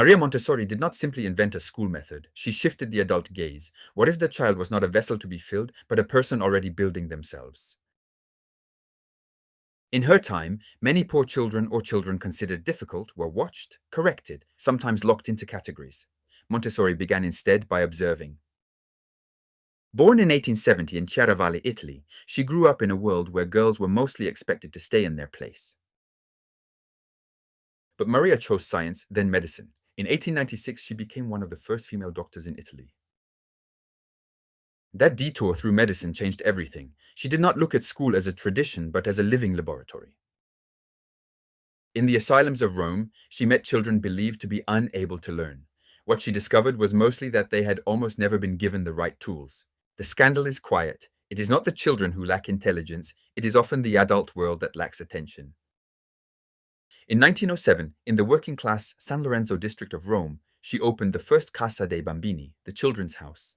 Maria Montessori did not simply invent a school method, she shifted the adult gaze. What if the child was not a vessel to be filled, but a person already building themselves? In her time, many poor children or children considered difficult were watched, corrected, sometimes locked into categories. Montessori began instead by observing. Born in 1870 in Chiaravalle, Italy, she grew up in a world where girls were mostly expected to stay in their place. But Maria chose science, then medicine. In 1896, she became one of the first female doctors in Italy. That detour through medicine changed everything. She did not look at school as a tradition, but as a living laboratory. In the asylums of Rome, she met children believed to be unable to learn. What she discovered was mostly that they had almost never been given the right tools. The scandal is quiet. It is not the children who lack intelligence, it is often the adult world that lacks attention. In 1907, in the working-class San Lorenzo district of Rome, she opened the first Casa dei Bambini, the children's house.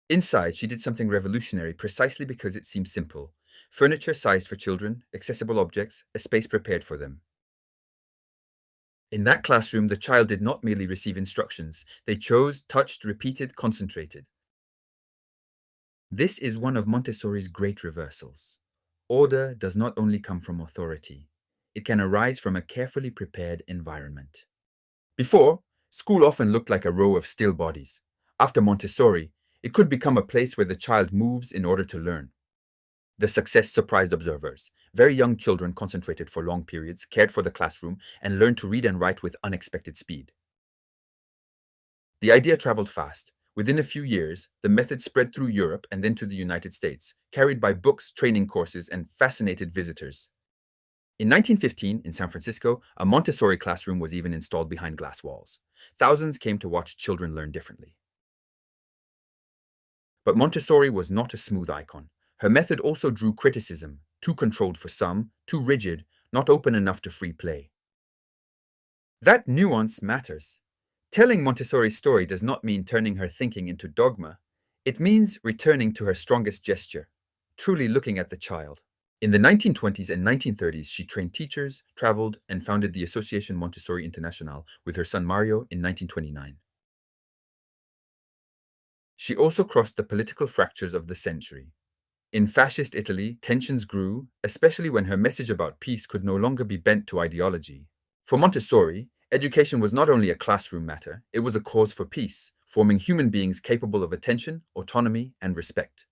Inside, she did something revolutionary precisely because it seemed simple. Furniture sized for children, accessible objects, a space prepared for them. In that classroom, the child did not merely receive instructions. They chose, touched, repeated, concentrated. This is one of Montessori's great reversals. Order does not only come from authority. It can arise from a carefully prepared environment. Before, school often looked like a row of still bodies. After Montessori, it could become a place where the child moves in order to learn. The success surprised observers. Very young children concentrated for long periods, cared for the classroom, and learned to read and write with unexpected speed. The idea traveled fast. Within a few years, the method spread through Europe and then to the United States, carried by books, training courses, and fascinated visitors. In 1915, in San Francisco, a Montessori classroom was even installed behind glass walls. Thousands came to watch children learn differently. But Montessori was not a smooth icon. Her method also drew criticism, too controlled for some, too rigid, not open enough to free play. That nuance matters. Telling Montessori's story does not mean turning her thinking into dogma. It means returning to her strongest gesture, truly looking at the child. In the 1920s and 1930s, she trained teachers, traveled, and founded the Association Montessori International with her son Mario in 1929. She also crossed the political fractures of the century. In fascist Italy, tensions grew, especially when her message about peace could no longer be bent to ideology. For Montessori, education was not only a classroom matter, it was a cause for peace, forming human beings capable of attention, autonomy, and respect.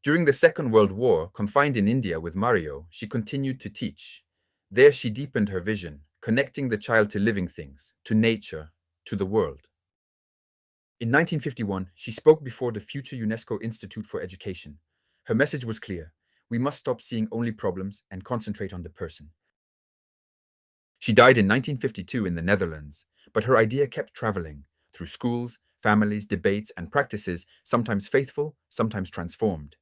During the Second World War, confined in India with Mario, she continued to teach. There she deepened her vision, connecting the child to living things, to nature, to the world. In 1951, she spoke before the future UNESCO Institute for Education. Her message was clear: we must stop seeing only problems and concentrate on the person. She died in 1952 in the Netherlands, but her idea kept traveling through schools, families, debates, and practices, sometimes faithful, sometimes transformed.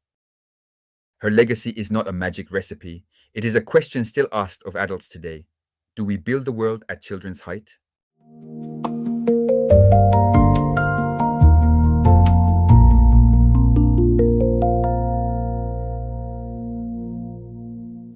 Her legacy is not a magic recipe. It is a question still asked of adults today. Do we build the world at children's height?